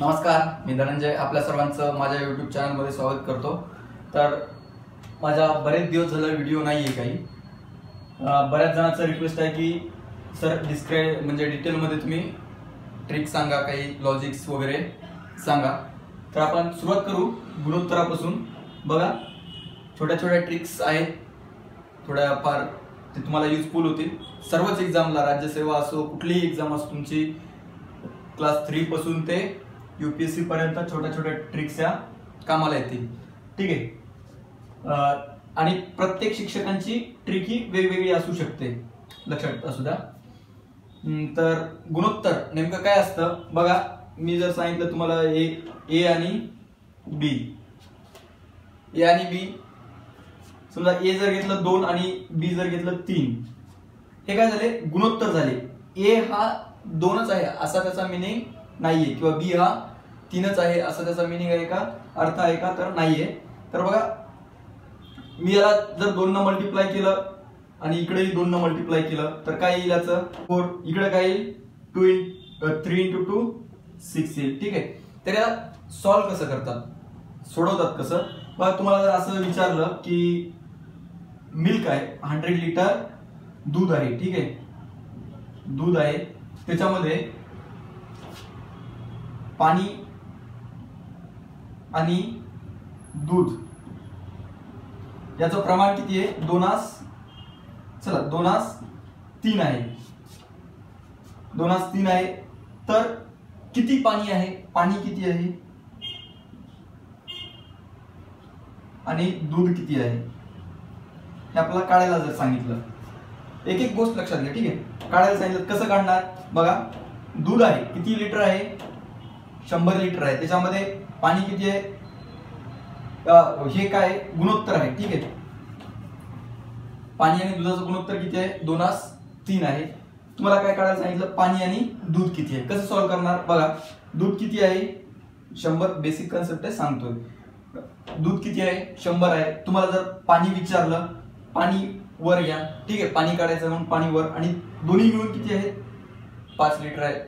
नमस्कार, मी धनंजय आपल्या सर्वांचं माझ्या यूट्यूब चॅनलमध्ये स्वागत करतो। तर माझा बरेच दिवस झाला व्हिडिओ नाही आहे काही। बऱ्याच जणांचा रिक्वेस्ट आहे की सर डिस्क्राइब म्हणजे डिटेलमध्ये तुम्ही ट्रिक सांगा, काही लॉजिक्स वगैरे सांगा। तर आपण सुरुवात करू गुणोत्तरापासून। बघा, छोट्या छोट्या ट्रिक्स आहेत, थोड्या फार ते तुम्हाला युजफुल होतील। सर्वच एक्झामला, राज्यसेवा असो कुठलीही एक्झाम असो तुमची, क्लास 3 पासून ते यूपीएससी पर्यंत छोट्या छोट्या ट्रिक्स या कामाला येतील। ठीक आहे। आणि प्रत्येक शिक्षकांची ट्रिक ही वेगवेगळी असू शकते, लक्षात असू द्या। तर गुणोत्तर नेमकं काय असतं बघा, मी जर सांगितलं तुम्हाला ए आणि बी, ए आणि बी, समजा ए जर घेतलं 2 आणि बी जर घेतलं 3, हे काय झाले, गुणोत्तर झाले। ए हा 2च आहे असा त्याचा मीनिंग नाहीये, किंवा बी हा 3च आहे असा त्याचा मीनिंग आहे का, अर्थ आहे का, तर नाहीये। तर बघा, मी याला जर 2 ने मल्टिप्लाय केलं आणि इकडेही 2 ने मल्टिप्लाय केलं तर काय येईल, याचं 4, इकडे काय येईल 3 × 2 6 येईल। ठीक आहे। तर याला सॉल्व्ह कसं करतात, सोडवतात कसं, बघा तुम्हाला जर असं विचारलं की मिल्क आहे, 100 लिटर दूध आहे, ठीक आहे, दूध आहे, त्याच्यामध्ये पाणी आणि दूध याचं प्रमाण किती आहे, 2:3 आहे, 2:3 आहे। तर किती पाणी आहे, पाणी किती आहे आणि दूध किती आहे हे आपल्याला काढायला जर सांगितलं, एक एक गोष्ट लक्षात घ्या। ठीक आहे, काढायला सांगितलं कसं काढणार, बघा दूध आहे किती लिटर आहे, 100 लिटर आहे, त्याच्यामध्ये पाणी किती आहे, हे काय गुणोत्तर आहे। ठीक आहे, पाणी आणि दुधाचं गुणोत्तर किती आहे, 2:3 आहे। तुम्हाला काय काढायला सांगितलं, पाणी आणि दूध किती आहे, कसं सॉल्व्ह करणार, बघा दूध किती आहे 100, बेसिक कन्सेप्ट आहे सांगतोय, दूध किती आहे 100 आहे। तुम्हाला जर पाणी विचारलं, पाणी वर घ्या, ठीक आहे, पाणी काढायचं म्हणून पाणी वर, आणि दोन्ही मिळून किती आहे 5 लिटर आहे,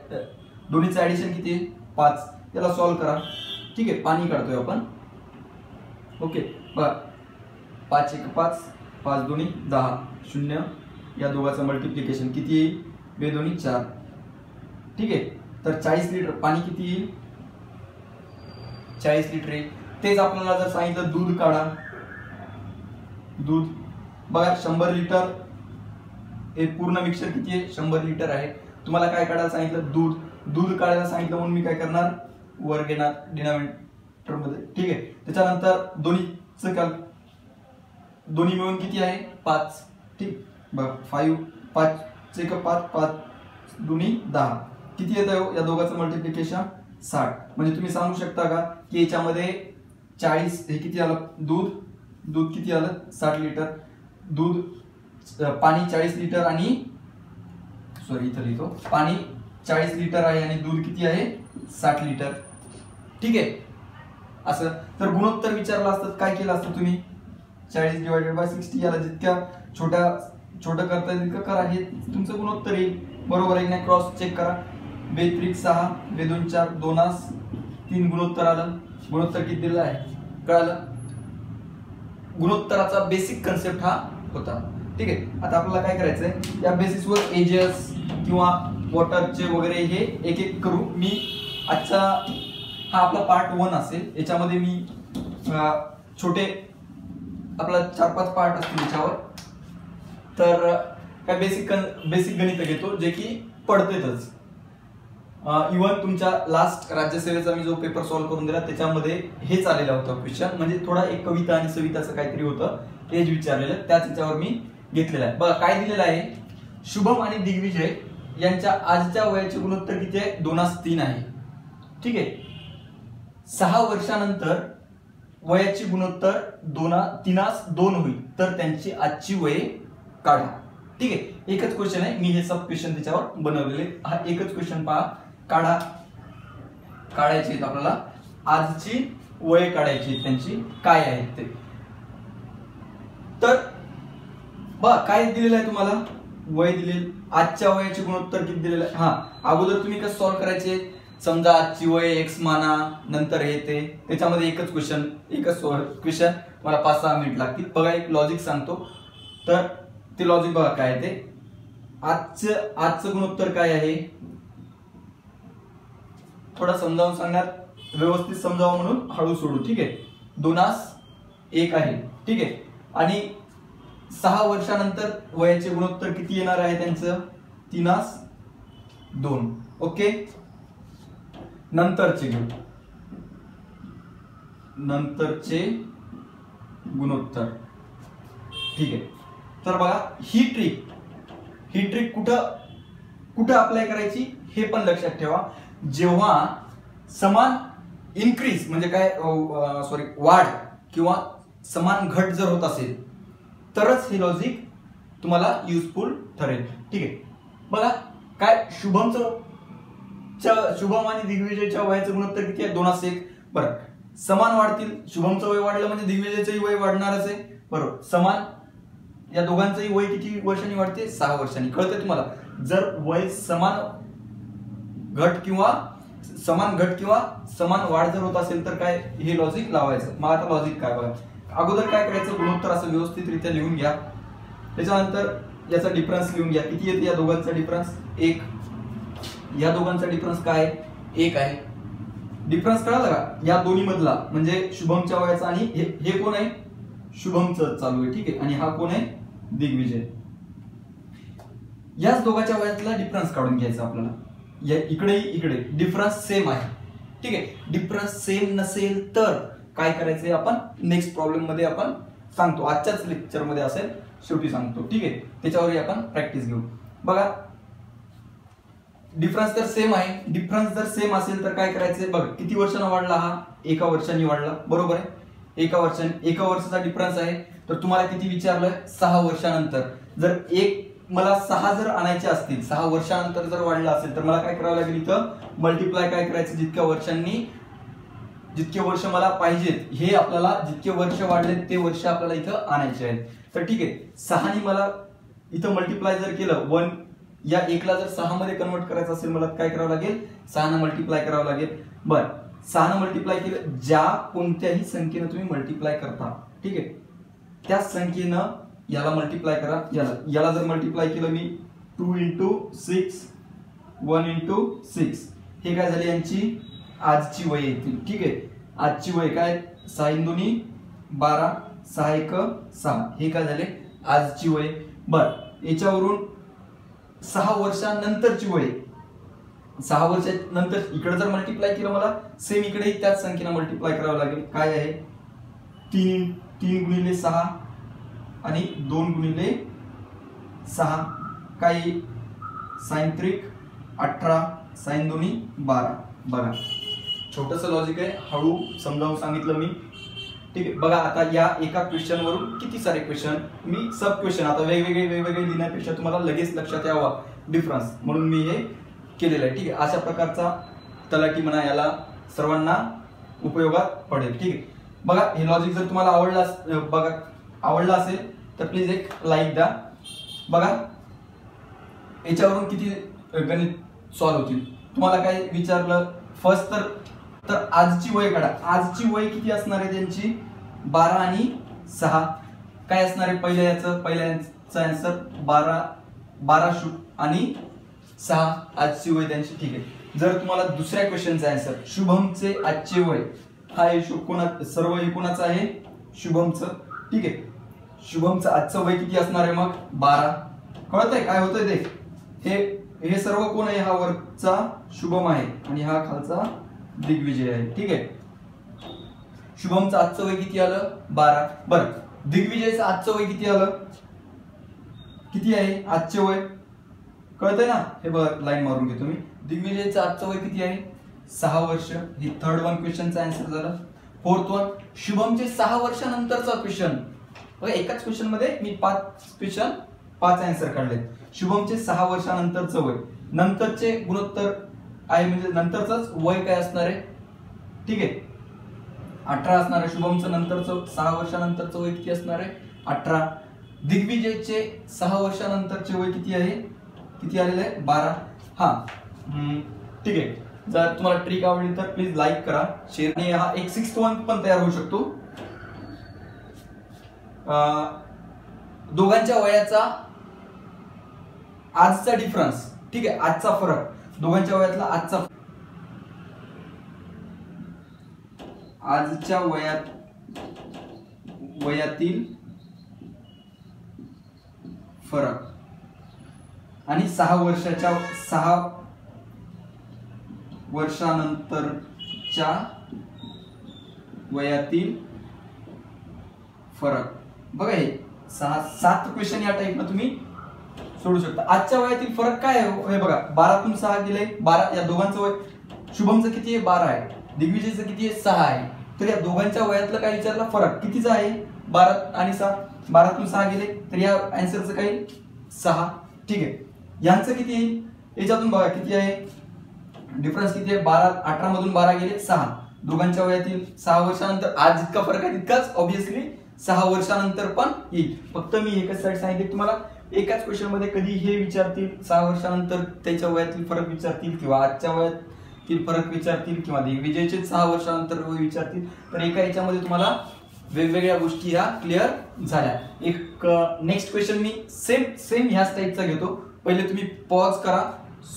दोन्हीचं ऍडिशन किती आहे 5, त्याला सॉल्व्ह करा। ठीक आहे, पाणी काढतोय आपण, ओके, बघा 5 × 1 = 5, 5 × 2 = 10, 0, या दोघांचं मल्टिप्लिकेशन किती येईल, 2 × 2 = 4। ठीक आहे, तर 40 लिटर पाणी किती येईल, 40 लिटर येईल। तेच आपल्याला जर सांगितलं दूध काढा, दूध बघा 100 लिटर, हे पूर्ण मिक्सचर किती आहे 100 लिटर आहे। तुम्हाला काय काढायला सांगितलं, दूध, दूध काढायला सांगितलं म्हणून मी काय करणार, वर घेणार डिनॉमिनेटर मध्ये। ठीक आहे, त्याच्यानंतर दोन्ही मिळून किती आहे 5, ठीक, बघा 5 × 5 = 5, 5 × 2 = 10, किती येतं या दोघांचं मल्टिप्लिकेशन 60। म्हणजे तुम्ही सांगू शकता का की याच्यामध्ये 40, हे किती आलं, दूध किती आलं 60 लिटर, दूध पाणी 40 लिटर आणि सॉरी इथं लिहितो, पाणी 40 लिटर आहे आणि दूध किती आहे 60 लिटर। ठीक आहे, असं तर गुणोत्तर विचारलं असतं काय केलं असतं तुम्ही, 40/60, याला जितक्या छोटं करता येईल तितकं करा, हे तुमचं गुणोत्तर येईल, बरोबर आहे नाही, क्रॉस चेक करा, 2 × 3 = 6, 2 × 2 = 4, 2:3 गुणोत्तर आलं, गुणोत्तर किती दिलं आहे कळालं। गुणोत्तराचा बेसिक कन्सेप्ट हा होता। ठीक आहे, आता आपल्याला काय करायचंय, या बेसिसवर एजेस किंवा वॉटरचे वगैरे हे एक एक करू। मी आजचा हा आपला पार्ट 1 असेल, याच्यामध्ये मी छोटे आपला 4-5 पार्ट असतील याच्यावर, तर काय बेसिक गणित घेतो जे की पडतेच। इव्हन तुमच्या लास्ट राज्यसेवेचा मी जो पेपर सॉल्व्ह करून दिला त्याच्यामध्ये हेच आलेला होता क्वेश्चन, म्हणजे थोडा एक कविता आणि सविताचं काहीतरी होतं, तेच विचारलेलं, त्याच याच्यावर मी घेतलेला आहे। बघा काय दिलेलं आहे, शुभम आणि दिग्विजय यांच्या आजच्या वयाचे गुणोत्तर किती आहे, 2:3 आहे। ठीक आहे, 6 वर्षानंतर वयाची गुणोत्तर 3:2 होईल, तर त्यांची आजची वये काढा। ठीक आहे, एकच क्वेश्चन आहे, मी हे सब क्वेश्चन त्याच्यावर बनवलेले, हा एकच क्वेश्चन पहा, काढायची आहेत आपल्याला, आजची वय काढायची त्यांची काय आहेत ते। तर बघा काय दिलेलं आहे तुम्हाला, वय दिलेलं, आजच्या वयाचे गुणोत्तर किती दिलेलं आहे। हा, अगोदर तुम्ही कसं सॉल्व्ह करायचे, समजा आजची वय एक्स माना, नंतर हे ते, त्याच्यामध्ये एकच क्वेश्चन मला 5-6 मिनिट लागतील. बघा एक लॉजिक सांगतो, तर ते लॉजिक बघा काय ते. आजचं गुणोत्तर काय आहे, थोडा समजावून सांगणार, व्यवस्थित समजावं म्हणून हळू सोडू. ठीक आहे, 2:1 आहे. ठीक आहे, आणि 6 वर्षानंतर वयाचे गुणोत्तर किती येणार आहे त्यांचं, 3:2. ओके, नंतरचे गुणोत्तर. ठीक आहे, तर बघा ही ट्रिक कुठं अप्लाय करायची हे पण लक्षात ठेवा. जेव्हा समान इन्क्रीज म्हणजे काय वाढ किंवा समान घट जर होत असेल तरच हे लॉजिक तुम्हाला युजफुल ठरेल. ठीक आहे, बघा काय शुभम आणि दिग्विजयच्या वयाचं गुणोत्तर किती आहे, 2:1. बरं, समान वाढतील, शुभमचं वय वाढलं म्हणजे दिग्विजयचंही वय वाढणारच आहे. बरोबर, समान या दोघांचंही वय किती वर्षांनी वाढते, 6 वर्षांनी. कळतंय तुम्हाला, जर वय समान घट किंवा समान वाढ जर होत असेल तर काय हे लॉजिक लावायचं. मग आता लॉजिक काय बघा, अगोदर काय करायचं, गुणोत्तर असं व्यवस्थितरित्या लिहून घ्या. त्याच्यानंतर याचा डिफरन्स लिहून घ्या. किती येते या दोघांचा डिफरन्स, 1. या दोघांचा डिफरन्स काय, 1 आहे. डिफरन्स कळाला का या दोन्ही मधला, म्हणजे शुभमच्या वयाचा, आणि हे कोण आहे, शुभमचं चालू आहे. ठीक आहे, आणि हा कोण आहे, दिग्विजय. याच दोघांच्या वयातला डिफरन्स काढून घ्यायचा आपल्याला. इकडे डिफरन्स सेम आहे. ठीक आहे, डिफरन्स सेम नसेल तर काय करायचंय आपण नेक्स्ट प्रॉब्लेम मध्ये आपण सांगतो, आजच्याच लेक्चर मध्ये असेल, शेवटी सांगतो. ठीक आहे, त्याच्यावरही आपण प्रॅक्टिस घेऊ. बघा डिफरन्स तर सेम आहे. डिफरन्स जर सेम असेल तर काय करायचंय, बघ किती वर्षांना वाढला, हा 1 वर्षांनी वाढला. बरोबर आहे, 1 वर्षाचा डिफरन्स आहे. तर तुम्हाला किती विचारलं, 6 वर्षानंतर. जर मला 6 जर आणायचे असतील, 6 वर्षानंतर जर वाढला असेल तर मला काय करावं लागेल, इथं मल्टिप्लाय काय करायचं, जितके वर्ष मला पाहिजेत, हे आपल्याला जितके वर्ष वाढले ते वर्ष आपल्याला इथं आणायचे आहेत. तर ठीक आहे, 6 ने मला इथं मल्टिप्लाय जर केलं, 1 या 1 ला जर 6 मध्ये कन्वर्ट करायचं असेल, मला काय करावं लागेल, 6 ने मल्टिप्लाय करावं लागेल. बरं, 6 ने मल्टिप्लाय केलं, ज्या कोणत्याही संख्येनं तुम्ही मल्टिप्लाय करता, ठीक आहे, त्या संख्येनं याला मल्टिप्लाय करा. याला जर मल्टिप्लाय केलं मी 2 × 6 1 × 6, हे काय झाली यांची आजची वय येतील. ठीक आहे, आजची वय काय, 6 × 2 12, 6 × 1 6, हे काय झाले आजची वय. बर, याच्यावरून 6 वर्षानंतरची वय, 6 वर्षानंतर इकडे जर मल्टिप्लाय केलं, मला सेम इकडेही त्याच संख्येनं मल्टिप्लाय करावं लागेल. काय आहे, 3 × 6 आणि 2 × 6, काय sin 3 18, sin 2 12. बघा छोटस लॉजिक आहे, हळू समजावून सांगितलं मी. ठीक आहे, बघा आता या एका क्वेश्चन वरून किती सारे क्वेश्चन, मी सब क्वेश्चन आता वेगवेगळे लिहिण्यापेक्षा तुम्हाला लगेच लक्षात यावा डिफरन्स, म्हणून मी हे केलेलं आहे. ठीक आहे, अशा प्रकारचा तलाठी म्हणा याला सर्वांना उपयोगात पडेल. ठीक आहे, बघा हे लॉजिक जर तुम्हाला आवडला असेल तर प्लीज एक लाईक द्या. बघा याच्यावरून किती गणित सॉल्व्ह होतील. तुम्हाला काय विचारलं फर्स्ट, तर आजची वय काढा. आजची वय किती असणार आहे त्यांची, 12 आणि 6. काय असणार आहे पहिल्याचा आन्सर 12 आणि 6 आजची वय त्यांची. ठीक आहे, जर तुम्हाला दुसऱ्या क्वेश्चनचा आन्सर शुभमचे आजचे वय, हा सर्व हे कोणाचं आहे, शुभमचं. ठीक आहे, शुभमचं आजचं वय किती असणार आहे मग 12. कळतंय काय होतंय ते, हे सर्व कोण आहे, हा वरचा शुभम आहे आणि हा खालचा दिग्विजय आहे. ठीक आहे, शुभमचं आजचं वय किती आलं 12. बरं, दिग्विजयचं आजचं वय किती आलं, किती आहे आजचे वय, कळतंय ना, हे बघ लाईन मारून घेतो मी. दिग्विजयचं आजचं वय किती आहे 6 वर्ष. हे थर्ड वन क्वेश्चनचा आन्सर झालं. फोर्थ वन शुभमचे 6 वर्षानंतरचा क्वेश्चन. बघा एकाच क्वेश्चन मध्ये मी 5 आन्सर काढले. शुभमचे 6 वर्षानंतरचं वय, नंतरचे गुणोत्तर आहे म्हणजे नंतरच वय काय असणार आहे. ठीक आहे, 18 असणार आहे. शुभमचं नंतरचं 6 वर्षानंतरचं वय किती असणार आहे 18. दिग्विजयचे 6 वर्षानंतरचे वय किती आहे, किती आलेलं आहे 12. हा ठीक आहे, जर तुम्हाला ट्रिक आवडली तर प्लीज लाईक करा, शेअर. आणि हा एक 6th वन पण तयार होऊ शकतो. दोघांच्या वयाचा आजचा डिफरन्स, ठीक आहे, आजचा फरक, दोघांच्या वयातला आजच्या वयातील फरक आणि 6 वर्षानंतरच्या वयातील फरक. बघा हे 6-7 क्वेश्चन या टाइपनं तुम्ही सोडू शकता. आजच्या वयातील फरक काय आहे हे बघा, 12 तून 6 गेले 12. या दोघांचं वय, शुभमचं किती आहे 12 आहे, दिग्विजयचं किती आहे 6 आहे. तर या दोघांच्या वयातलं काय विचारला फरक कितीचा आहे 12 आणि 6. 12 तून 6 गेले तर या आन्सरचं काय 6, ठीक आहे. यांचं किती आहे याच्यातून बघा किती आहे डिफरन्स, किती आहे 12. 18 मधून 12 गेले 6. दोघांच्या वयातील 6 वर्षानंतर आज जितका फरक आहे तितकाच ऑब्विसली 6 वर्षानंतर पण येईल. फक्त मी एकच साईड सांगितले तुम्हाला, एकाच क्वेश्चन मध्ये कधी हे विचारतील 6 वर्षानंतर त्याच्या वयातील फरक विचारतील, किंवा आजच्या वयातील फरक विचारतील, किंवा दिग्विजयचे 6 वर्षानंतर विचारतील. तर एका याच्यामध्ये तुम्हाला वेगवेगळ्या गोष्टी ह्या क्लिअर झाल्या. एक नेक्स्ट क्वेश्चन मी सेम ह्याच टाईपचा घेतो. पहिले तुम्ही पॉज करा,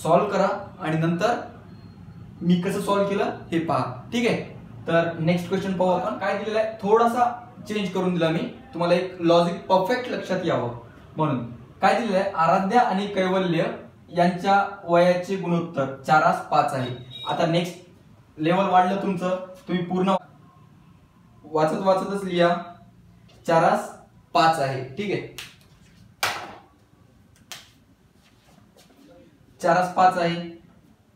सॉल्व्ह करा, आणि नंतर मी कसं सॉल्व्ह केलं हे पहा, ठीक आहे. तर नेक्स्ट क्वेश्चन पाहू आपण. काय दिलेलं आहे थोडासा चेंज करून दिला मी, तुम्हाला एक लॉजिक परफेक्ट लक्षात यावं म्हणून. काय दिलेलं आहे, आराध्या आणि कैवल्य यांच्या वयाचे गुणोत्तर 4:5 आहे. आता नेक्स्ट लेवल वाढलं तुमचं, तुम्ही पूर्ण वाचतच लिहा 4:5 आहे, ठीक आहे. 4:5 आहे.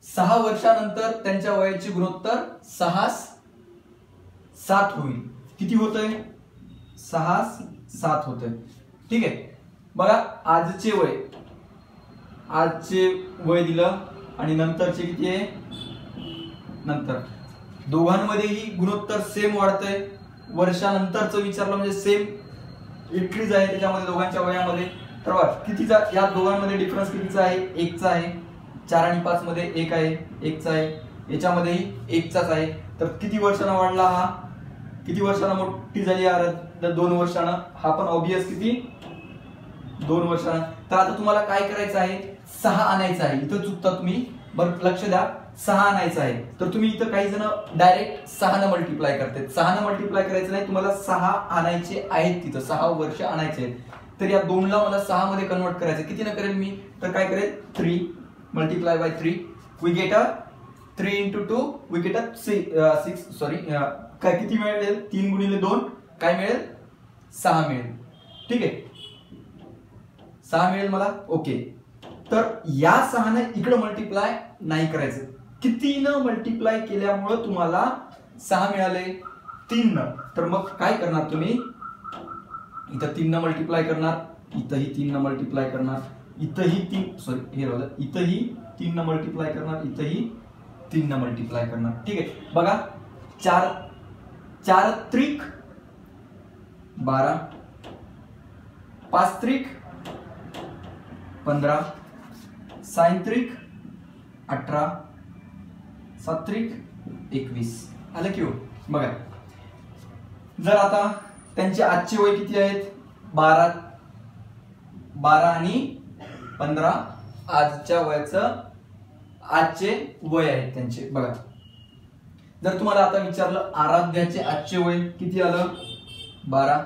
6 वर्षानंतर त्यांच्या वयाचे गुणोत्तर 6:7 होईल. किती होतंय 6:7 होतंय, ठीक आहे. बघा आजचे वय दिलं आणि नंतरचे किती आहे, नंतर दोघांमध्येही गुणोत्तर सेम वाढतंय. वर्षानंतरचं विचारलं म्हणजे सेम इन्क्रीज आहे त्याच्यामध्ये दोघांच्या वयामध्ये. तर बघा कितीचा या दोघांमध्ये डिफरन्स कितीचा आहे 1चा आहे. 4 आणि 5 मध्ये 1 आहे, 1चा आहे. याच्यामध्येही 1चाच आहे. तर किती वर्षांना वाढला हा, किती वर्षांना मोठी झाली आराध्या 2 वर्षांना. हा पण ऑब्वियस किती 2 वर्षांना. तर आता तुम्हाला काय करायचं आहे 6 आणायचं आहे. इथं चुकता तुम्ही, बरं लक्ष द्या, 6 आणायचं आहे. तर तुम्ही इथं काही जण डायरेक्ट 6 ने मल्टिप्लाय करतात. 6 ने मल्टिप्लाय करायचं नाही, तुम्हाला 6 आणायचे आहेत, तिथं 6 वर्ष आणायचे आहेत. तर या 2 ला मला 6 मध्ये कन्वर्ट करायचं. किती न करेल मी, तर काय करेल 3 multiply by 3 we get a 3 into 2 we get a 6 sorry काय किती मिळेल 3 गुणिले 2 काय मिळेल 6 मिळेल, ठीक आहे. 6 मिळेल मला, ओके. तर या 6 ने इकडे मल्टिप्लाय नाही करायचं. किती न मल्टिप्लाय केल्यामुळे तुम्हाला 6 मिळाले 3 न. तर मग काय करणार तुम्ही, इथं 3 न मल्टिप्लाय करणार, इथंही 3 न मल्टिप्लाय करणार, इथंही 3 सॉरी हे राहिलं, इथंही 3 न मल्टिप्लाय करणार, इथंही 3 न मल्टिप्लाय करणार, ठीक आहे. बघा 4 त्रिक 12, 5 त्रिक 15, 6 त्रिक 18, 7 त्रिक 21. आलं की हो. बघा जर आता त्यांचे आजचे वय किती आहेत 12 आणि 15 आजच्या वयाचं आजचे वय आहेत त्यांचे. बघा जर तुम्हाला आता विचारलं आराध्याचे आजचे वय किती आलं 12,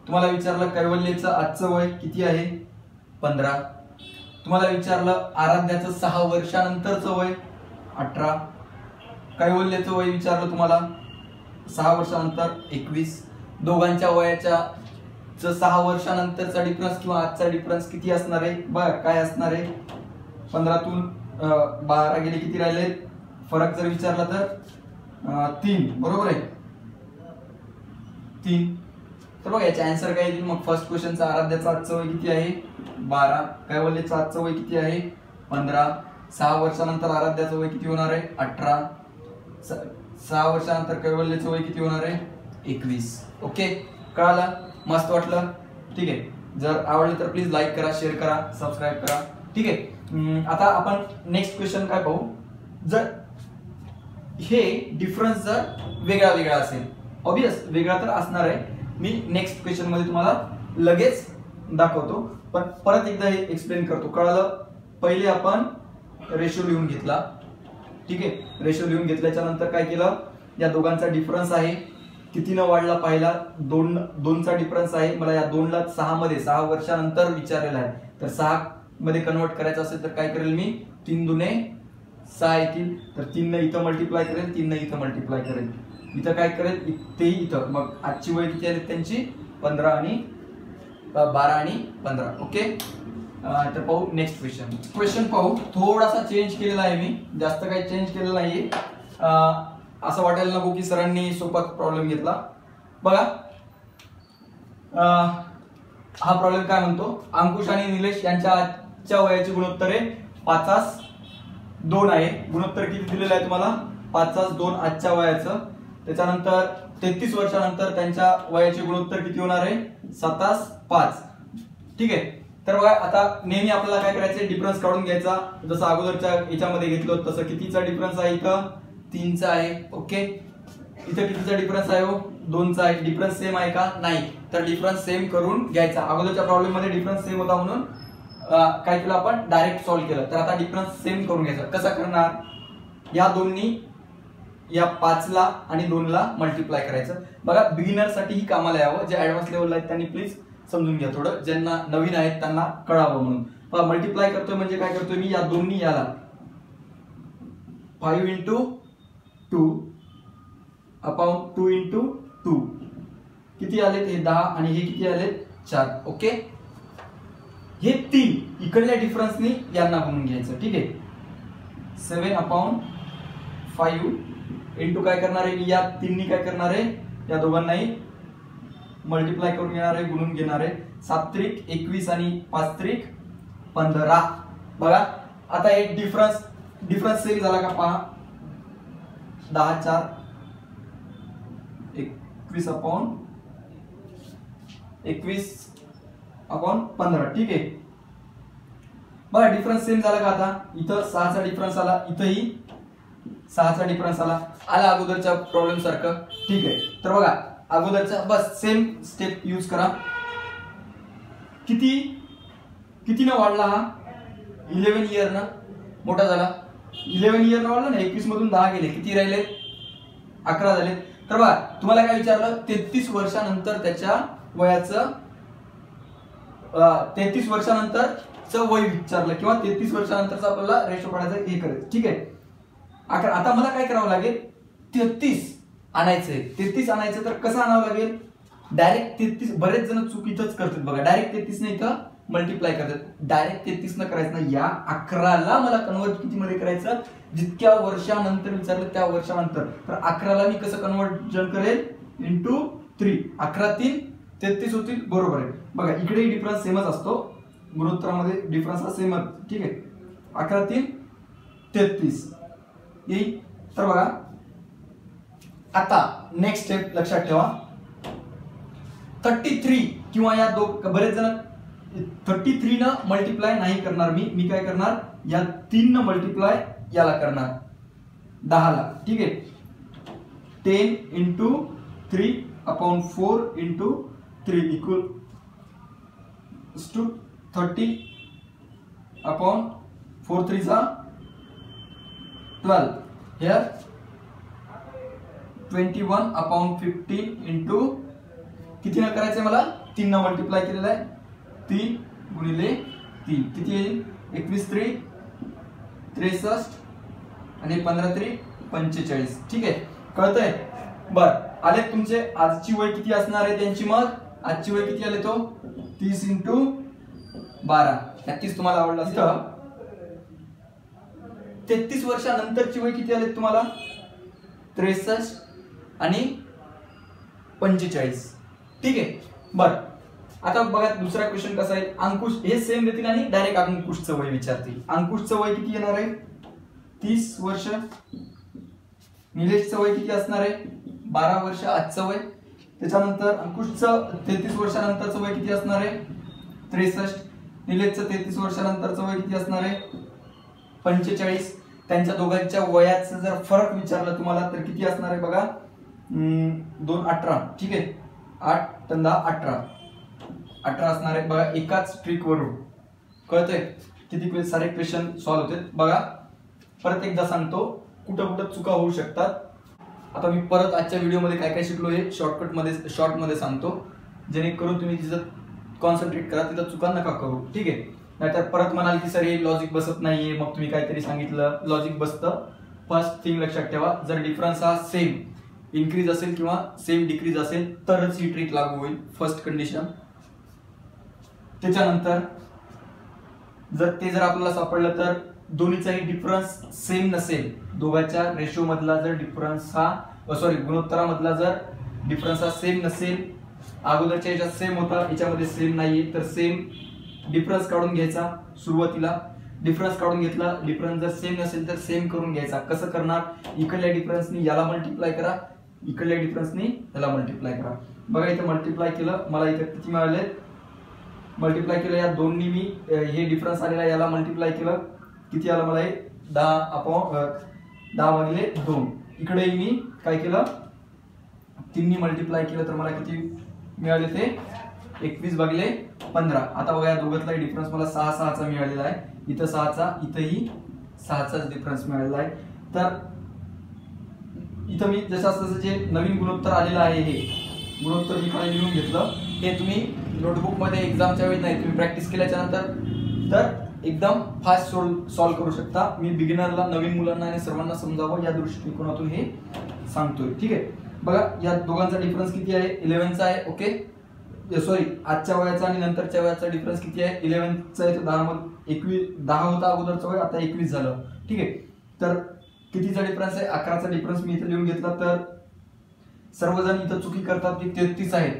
तुम्हाला विचारलं कैवल्यचं आजचं वय किती आहे 15, तुम्हाला विचारलं आराध्याचं 6 वर्षानंतरचं वय 18, कैवल्यचं वय विचारलं तुम्हाला 6 वर्षानंतर 21. दोघांच्या वयाच्या 6 वर्षानंतरचा डिफरन्स किंवा आजचा डिफरन्स किती असणार आहे बघा काय असणार आहे 15 तून 12 गेले किती राहिले फरक जर विचारला तर 3 बरोबर आहे 3. तर बघा याचा आन्सर काय येईल मग फर्स्ट क्वेश्चनचा आराध्याचा आजचं वय किती आहे 12, कैवल्यचं आजचं वय किती आहे 15, 6 वर्षानंतर आराध्याचं वय किती होणार आहे 18, 6 वर्षानंतर कैवल्यचं वय किती होणार आहे 21. ओके कळालं मस्त वाटलं ठीक आहे. जर आवडलं तर प्लीज लाईक करा शेअर करा सबस्क्राईब करा ठीक आहे. आता आपण नेक्स्ट क्वेश्चन काय पाहू. जर हे डिफरन्स जर वेगळा वेगळा असेल, ऑब्वियस वेगळा तर असणार आहे, मी नेक्स्ट क्वेश्चन मध्ये तुम्हाला लगेच दाखवतो, पण परत एकदा हे एक्सप्लेन करतो, कळलं? पहिले आपण रेशो लिहून घेतला, ठीक आहे, रेशो लिहून घेतल्याच्या नंतर काय केलं, या दोघांचा डिफरन्स आहे, कितीनं वाढला पाहिला, 2चा डिफरन्स आहे, मला या 2 ला 6 मध्ये 6 वर्षानंतर विचारलेला आहे, तर 6 मध्ये कन्वर्ट करायचं असेल तर काय करेल मी, 3 दुने 6 येतील, तर 3 ने इथं मल्टिप्लाय करेल, 3 ने इथं मल्टिप्लाय करेल, इथं काय करेल, तेही इथं, मग आजची वय किती आली त्यांची, 12 आणि 15. ओके, तर पाहू नेक्स्ट क्वेश्चन पाहू, थोडासा चेंज केलेला आहे मी, जास्त काही चेंज केलेला नाहीये, असं वाटायला नको की सरांनी सोपा प्रॉब्लेम घेतला. बघा हा प्रॉब्लेम काय म्हणतो, अंकुश आणि निलेश यांच्या आजच्या वयाची गुणोत्तरे 5:2 आहे, गुणोत्तर किती दिलेलं आहे तुम्हाला, 5:2 आजच्या वयाचं, त्याच्यानंतर 33 वर्षानंतर त्यांच्या वयाचे गुणोत्तर किती होणार आहे, 7:5. ठीक आहे, तर बघा आता नेहमी आपल्याला काय करायचं, डिफरन्स काढून घ्यायचा, जसं अगोदरच्या याच्यामध्ये घेतलं तसं. कितीचा डिफरन्स आहे इथं, 3चा आहे. ओके, इथं कितीचा डिफरन्स आहे, 2चा आहे. डिफरन्स सेम आहे का, नाही, तर डिफरन्स सेम करून घ्यायचा. अगोदरच्या प्रॉब्लेम मध्ये डिफरन्स सेम होता म्हणून काय केलं आपण, डायरेक्ट सॉल्व्ह केलं. तर आता डिफरन्स सेम करून घ्यायचा. कसा करणार, या दोन्ही, या 5 ला आणि 2 ला मल्टिप्लाय करायचं. बघा बिगिनर साठी ही कामाला यावं, जे ऍडव्हान्स लेवलला आहेत त्यांनी प्लीज समजून घ्या थोडं, ज्यांना नवीन आहेत त्यांना कळावं म्हणून. मल्टिप्लाय करतोय म्हणजे काय करतोय मी, या दोन्ही याला 5 into 2 अपॉन 2 into 2 किती आलेत, हे 10 आणि हे किती आलेत, 4. ओके, हे 3 इकडल्या डिफरन्सनी यांना गुणून घ्यायचं. ठीक आहे, 7/5 इंटू काय करणार आहे, या 3 नी काय करणार आहे, या दोघांनाही मल्टिप्लाय करून घेणार आहे, गुणून घेणार आहे. 7 त्रिक 21 आणि 5 त्रिक 15. बघा आता हे डिफरन्स सेम झाला का पहा, 10 4 21/15. ठीक आहे, बघा डिफरन्स सेम झाला का, आता इथं 6चा डिफरन्स आला, इथंही 6चा डिफरन्स आला अगोदरच्या प्रॉब्लेम सारखं. ठीक आहे, तर बघा अगोदरचा बस सेम स्टेप यूज करा. किती न वाढला हा, 11 इयर ना मोठा झाला, 11 इयर न वाढला ना, 21 मधून 10 गेले, किती राहिले, 11 झाले. तर बघा तुम्हाला काय विचारलं, 33 वर्षानंतर त्याच्या वयाचं 33 वर्षानंतरचं वय विचारलं, किंवा 33 वर्षानंतरचा आपल्याला रेशो काढायचा, हे करायचं. ठीक आहे, आता मला काय करावं लागेल, 33 आणायचंय. 33 आणायचं तर कसं आणावं लागेल, डायरेक्ट 33. बरेच जण चूक इथंच करतात बघा, डायरेक्ट 33 ने इथं मल्टिप्लाय करतात. डायरेक्ट 33 न करायचं ना, या 11ला मला कन्वर्ट किती मध्ये करायचं, जितक्या वर्षानंतर विचारलं त्या वर्षानंतर. तर 11ला मी कसं कन्वर्जन करेल, इंटू 3. 11 3 33 होतील, बरोबर आहे. बघा इकडे डिफरन्स सेमच असतो, गुणोत्तरामध्ये डिफरन्स हा सेमच. ठीक आहे, 11 3 33 येईल. तर बघा आता नेक्स्ट स्टेप लक्षात ठेवा, 33 किंवा या बरेच जण 33 न मल्टिप्लाय नाही करणार, मी काय करणार, या 3 न मल्टिप्लाय याला करणार 10 ला. ठीक आहे, 10 into 3/4 into 3 equals to 30/4 3 12. Here 21/15 into किती न करायचंय मला, 3 न मल्टिप्लाय केलेलं आहे, 3 गुणिले 3 किती येईल, 21 3 63 आणि 15 3 45. ठीक आहे, कळतंय. बर आले तुमचे, आजची वय किती असणार आहे त्यांची, मग आजची वय किती आले, तो 30 into 12. नक्कीच तुम्हाला आवडला असेल. 33 वर्षानंतरची वय किती आले तुम्हाला, 63 आणि 45. ठीक आहे, बर आता बघा दुसरा क्वेश्चन कसा आहे, अंकुश हे सेम देतील आणि डायरेक्ट अंकुशचं वय विचारतील. अंकुशचं वय किती येणार आहे, 30 वर्ष. निलेशचं वय किती असणार आहे, 12 वर्ष आजचं वय. त्याच्यानंतर अंकुशचं 33 वर्षानंतरचं वय किती असणार आहे, 63. निलेशचं 33 वर्षानंतरचं वय किती असणार आहे, 45. त्यांच्या दोघांच्या वयाचं जर फरक विचारलं तुम्हाला तर किती असणार आहे बघा, 2 18, ठीक आहे, 8 10 18 असणार आहे बघा एकाच ट्रिक वरून. कळतंय किती सारे क्वेश्चन सॉल्व्ह होते बघा. परत एकदा सांगतो कुठं कुठं चुका होऊ शकतात. आता मी परत आजच्या व्हिडिओमध्ये काय काय शिकलो हे शॉर्टमध्ये सांगतो, जेणेकरून तुम्ही तिथं कॉन्सन्ट्रेट करा, तिथं चुका नका करू, ठीक आहे. नाहीतर परत म्हणाल की सर हे लॉजिक बसत नाहीये, मग तुम्ही काहीतरी सांगितलं. लॉजिक बसतं. फर्स्ट थिंग लक्षात ठेवा, जर डिफरन्स हा सेम इन्क्रीज असेल किंवा सेम डिक्रीज असेल तरच ही ट्रिक लागू होईल, फर्स्ट कंडिशन. त्याच्यानंतर जर आपल्याला सापडलं तर दोन्हीचाही डिफरन्स सेम नसेल, दोघांच्या रेशो मधला जर डिफरन्स गुणोत्तरामधला जर डिफरन्स हा सेम नसेल, अगोदरच्या याच्यात सेम होता याच्यामध्ये सेम नाहीये, तर सेम डिफरन्स काढून घ्यायचा. सुरुवातीला डिफरन्स काढून घेतला, डिफरन्स जर सेम नसेल तर सेम करून घ्यायचा. कसं करणार, इकडल्या डिफरन्सनी याला मल्टिप्लाय करा, इकडल्या डिफरन्सनी याला मल्टिप्लाय करा. बघा इथे मल्टिप्लाय केलं, मला इथे किती मिळाले, मल्टिप्लाय केलं या दोन्ही मी हे डिफरन्स आलेला याला मल्टिप्लाय केलं, किती आलं मला हे 10/2. इकडे मी काय केलं, 3 मल्टिप्लाय केलं तर मला किती मिळाले ते 21/15. आता बघा या दोघांतला डिफरन्स मला 6चा मिळालेला आहे, इथं 6चा, इथंही 6चाच डिफरन्स मिळालेला आहे. तर इथं मी जसं जे नवीन गुणोत्तर आलेलं आहे हे गुणोत्तर मी खाली लिहून घेतलं. हे तुम्ही नोटबुक मध्ये एक्झामच्या वेळी नाही, तुम्ही प्रॅक्टिस केल्याच्या नंतर तर एकदम फास्ट सॉल्व्ह करू शकता. मी बिगिनरला, नवीन मुलांना आणि सर्वांना समजावं या दृष्टिकोनातून हे सांगतोय, ठीक आहे. बघा या दोघांचा डिफरन्स किती आहे, 11चा आहे. ओके, सॉरी, आजच्या वयाचा आणि नंतरच्या वयाचा डिफरन्स किती आहे, 11चा आहे. 10 होता अगोदरचा वय, आता 21 झालं, ठीक आहे. तर कितीचा डिफरन्स आहे, 11चा डिफरन्स मी इथे लिहून घेतला. तर सर्वजण इथं चुकी करतात की 33 आहे,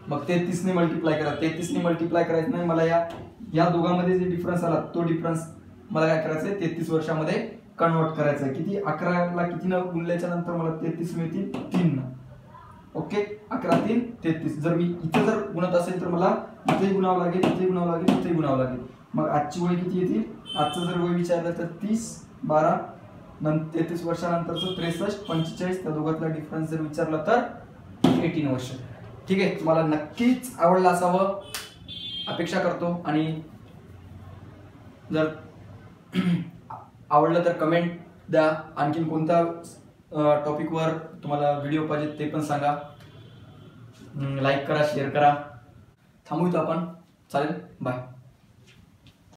मग 33 ने मल्टिप्लाय करा. 33 ने मल्टिप्लाय करायचं नाही, मला या दोघांमध्ये जे डिफरन्स आला तो डिफरन्स मला काय करायचंय 33 वर्षामध्ये कन्वर्ट करायचं. किती, 11ला किती न गुणल्याच्या नंतर मला 33 मिळतील 3. ओके, 11 3 33. जर मी इथे जर गुणत असेल तर मला इथे गुणावं लागेल, इथे गुणावं लागेल, इथे गुणावं लागेल. मग आजची वय किती येतील, आजचं जर वय विचारलं तर 30 12 33 वर्षानंतरचं 63 45. त्या दोघांतला डिफरन्स जर विचारला तर 18 वर्ष. ठीक आहे, तुम्हाला नक्कीच आवडलं असावं अपेक्षा करतो. आणि जर आवडलं तर कमेंट द्या, आणखीन कोणत्या टॉपिकवर तुम्हाला व्हिडिओ पाहिजे ते पण सांगा. लाईक करा, शेअर करा. थांबूया आपण, चालेल, बाय.